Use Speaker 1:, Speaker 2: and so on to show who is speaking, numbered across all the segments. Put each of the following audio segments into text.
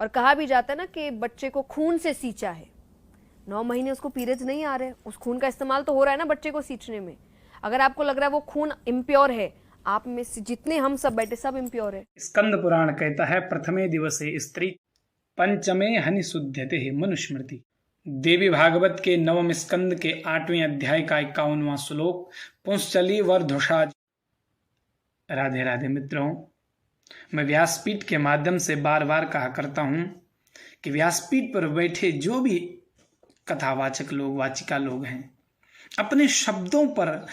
Speaker 1: और कहा भी जाता है ना कि बच्चे को खून से सींचा है, 9 महीने उसको पीरियड्स नहीं आ रहे, उस खून का इस्तेमाल तो हो रहा है ना बच्चे को सींचने में। अगर आपको लग रहा है वो खून इम्प्योर है, आप में से जितने हम सब बैठे सब इम्प्योर है।
Speaker 2: स्कंद पुराण कहता है, प्रथमे दिवसे स्त्री पंचमे हनि शुद्धते मनुस्मृति। देवी भागवत के नवम स्कंद के 8वें अध्याय का 51वां श्लोक, पुंसचली वर्धुषा। राधे राधे मित्रों, मैं व्यासपीठ के माध्यम से बार बार कहा करता हूं कि व्यासपीठ पर बैठे जो भी कथावाचक लोग, वाचिका लोग हैं, अपने शब्दों पर,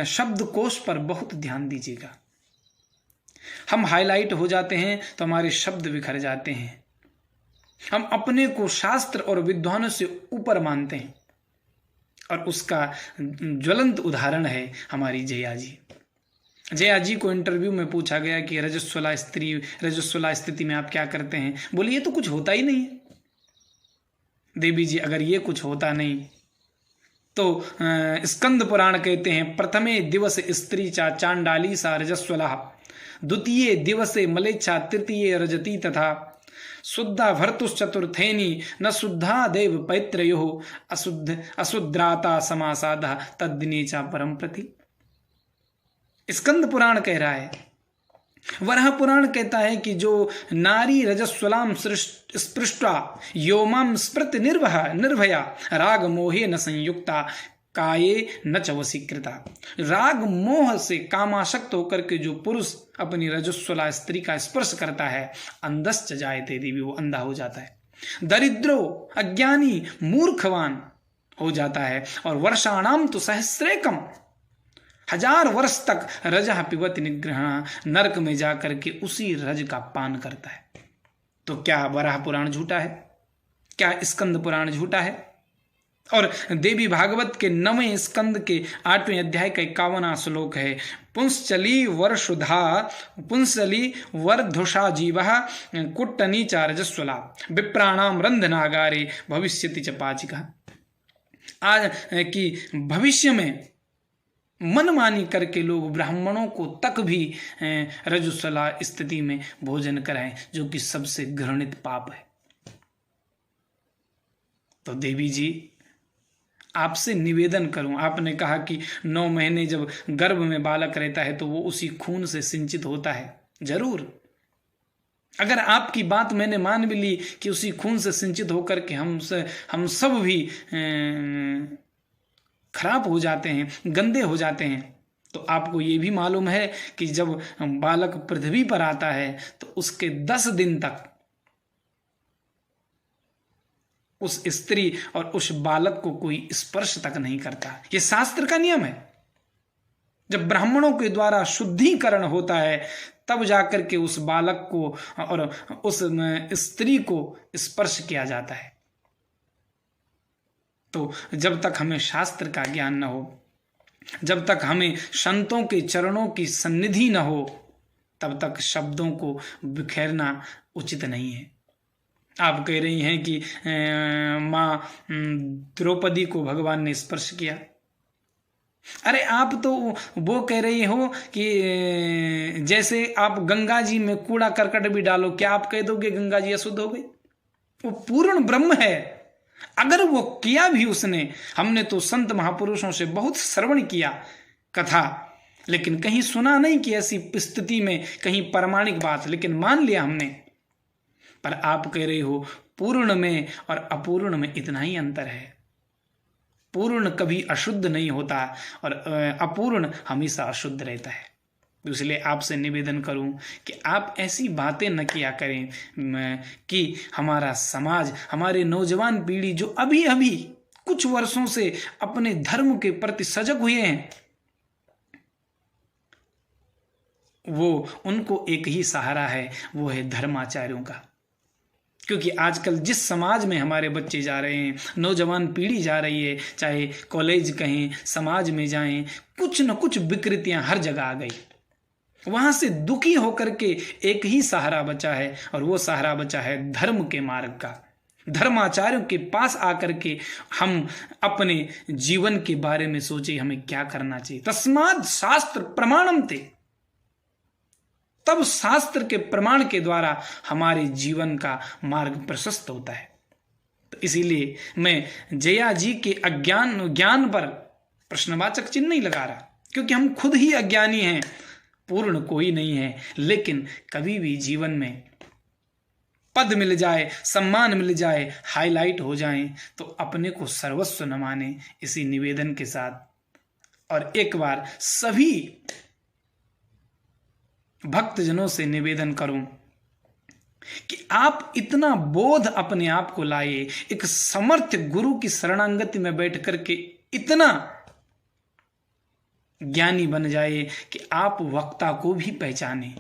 Speaker 2: शब्दकोश पर बहुत ध्यान दीजिएगा। हम हाईलाइट हो जाते हैं तो हमारे शब्द बिखर जाते हैं। हम अपने को शास्त्र और विद्वानों से ऊपर मानते हैं, और उसका ज्वलंत उदाहरण है हमारी जया जी। जया जी को इंटरव्यू में पूछा गया कि रजस्वला स्थिति में आप क्या करते हैं। बोले ये तो कुछ होता ही नहीं है। देवी जी, अगर ये कुछ होता नहीं तो स्कंद पुराण कहते हैं, प्रथमे दिवस स्त्री चा चांडाली सा रजस्वला, द्वितीय दिवसे मलेच्छा, तृतीय रजती तथा शुद्धा भर्तुश्चतुर्थेनी न शुद्धा देव पैत्रयो अशुद्राता समासादा तद्दिने चा परम प्रति। स्कंद पुराण कह रहा है। वराह पुराण कहता है कि जो नारी रजस्वलाम स्पृष्टा योमाम स्मृत निर्भया राग मोहे न संयुक्ता काये न च वशीकृता। राग मोह से कामाशक्त होकर के जो पुरुष अपनी रजस्वला स्त्री का स्पर्श करता है, अंधश्च जायते देवी, वो अंधा हो जाता है। दरिद्रो अज्ञानी मूर्खवान हो जाता है। और वर्षाणाम तो सहस्रेकम, 1000 वर्ष तक रजह पिबत निग्रहण, नरक में जाकर के उसी रज का पान करता है। तो क्या वराह पुराण झूठा है? क्या स्कंद पुराण झूठा है? और देवी भागवत के 9वें स्कंद के 8वें अध्याय का 51वां श्लोक है, पुंसचली वर्धुषा जीवः कुट्टनी च रजस्वला विप्राणाम रंधनागारे भविष्यति च पाचिका। आज कि भविष्य में मनमानी करके लोग ब्राह्मणों को तक भी रजस्वला स्थिति में भोजन कराएं, जो कि सबसे घृणित पाप है। तो देवी जी, आपसे निवेदन करूं, आपने कहा कि 9 महीने जब गर्भ में बालक रहता है तो वो उसी खून से सिंचित होता है। जरूर, अगर आपकी बात मैंने मान भी ली कि उसी खून से सिंचित होकर के हम सब भी खराब हो जाते हैं, गंदे हो जाते हैं, तो आपको ये भी मालूम है कि जब बालक पृथ्वी पर आता है तो उसके 10 दिन तक उस स्त्री और उस बालक को कोई स्पर्श तक नहीं करता। ये शास्त्र का नियम है। जब ब्राह्मणों के द्वारा शुद्धिकरण होता है तब जाकर के उस बालक को और उस स्त्री को स्पर्श किया जाता है। तो जब तक हमें शास्त्र का ज्ञान न हो, जब तक हमें संतों के चरणों की सन्निधि न हो, तब तक शब्दों को बिखेरना उचित नहीं है। आप कह रही हैं कि माँ द्रौपदी को भगवान ने स्पर्श किया। अरे आप तो वो कह रही हो कि जैसे आप गंगा जी में कूड़ा करकट भी डालो, क्या आप कह दोगे गंगा जी अशुद्ध हो गई? वो पूर्ण ब्रह्म है। अगर वो किया भी उसने, हमने तो संत महापुरुषों से बहुत श्रवण किया कथा, लेकिन कहीं सुना नहीं कि ऐसी स्थिति में कहीं प्रामाणिक बात, लेकिन मान लिया हमने। पर आप कह रही हो पूर्ण में और अपूर्ण में इतना ही अंतर है। पूर्ण कभी अशुद्ध नहीं होता और अपूर्ण हमेशा अशुद्ध रहता है। इसलिए आपसे निवेदन करूं कि आप ऐसी बातें न किया करें कि हमारा समाज, हमारे नौजवान पीढ़ी जो अभी अभी कुछ वर्षों से अपने धर्म के प्रति सजग हुए हैं, वो उनको एक ही सहारा है, वो है धर्माचार्यों का। क्योंकि आजकल जिस समाज में हमारे बच्चे जा रहे हैं, नौजवान पीढ़ी जा रही है, चाहे कॉलेज कहें, समाज में जाएं, कुछ न कुछ विकृतियां हर जगह आ गई। वहां से दुखी होकर के एक ही सहारा बचा है, और वो सहारा बचा है धर्म के मार्ग का। धर्माचार्यों के पास आकर के हम अपने जीवन के बारे में सोचे, हमें क्या करना चाहिए। तस्माद शास्त्र प्रमाणम थे। तब शास्त्र के प्रमाण के द्वारा हमारे जीवन का मार्ग प्रशस्त होता है। तो इसीलिए मैं जया जी के ज्ञान पर प्रश्नवाचक चिन्ह नहीं लगा रहा, क्योंकि हम खुद ही अज्ञानी हैं, पूर्ण कोई नहीं है। लेकिन कभी भी जीवन में पद मिल जाए, सम्मान मिल जाए, हाईलाइट हो जाए, तो अपने को सर्वस्व न माने, इसी निवेदन के साथ और एक बार सभी भक्तजनों से निवेदन करूं कि आप इतना बोध अपने आप को लाए, एक समर्थ गुरु की शरणागति में बैठ करके इतना ज्ञानी बन जाए कि आप वक्ता को भी पहचाने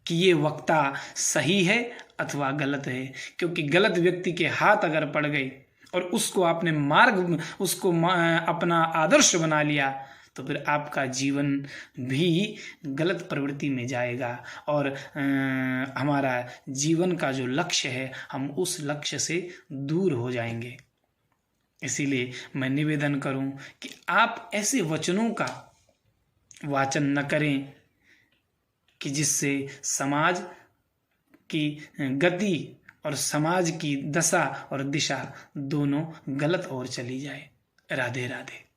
Speaker 2: कि ये वक्ता सही है अथवा गलत है। क्योंकि गलत व्यक्ति के हाथ अगर पड़ गए और उसको आपने अपना आदर्श बना लिया, तो फिर आपका जीवन भी गलत प्रवृत्ति में जाएगा और हमारा जीवन का जो लक्ष्य है, हम उस लक्ष्य से दूर हो जाएंगे। इसीलिए मैं निवेदन करूं कि आप ऐसे वचनों का वाचन न करें कि जिससे समाज की गति और समाज की दशा और दिशा दोनों गलत ओर चली जाए। राधे राधे।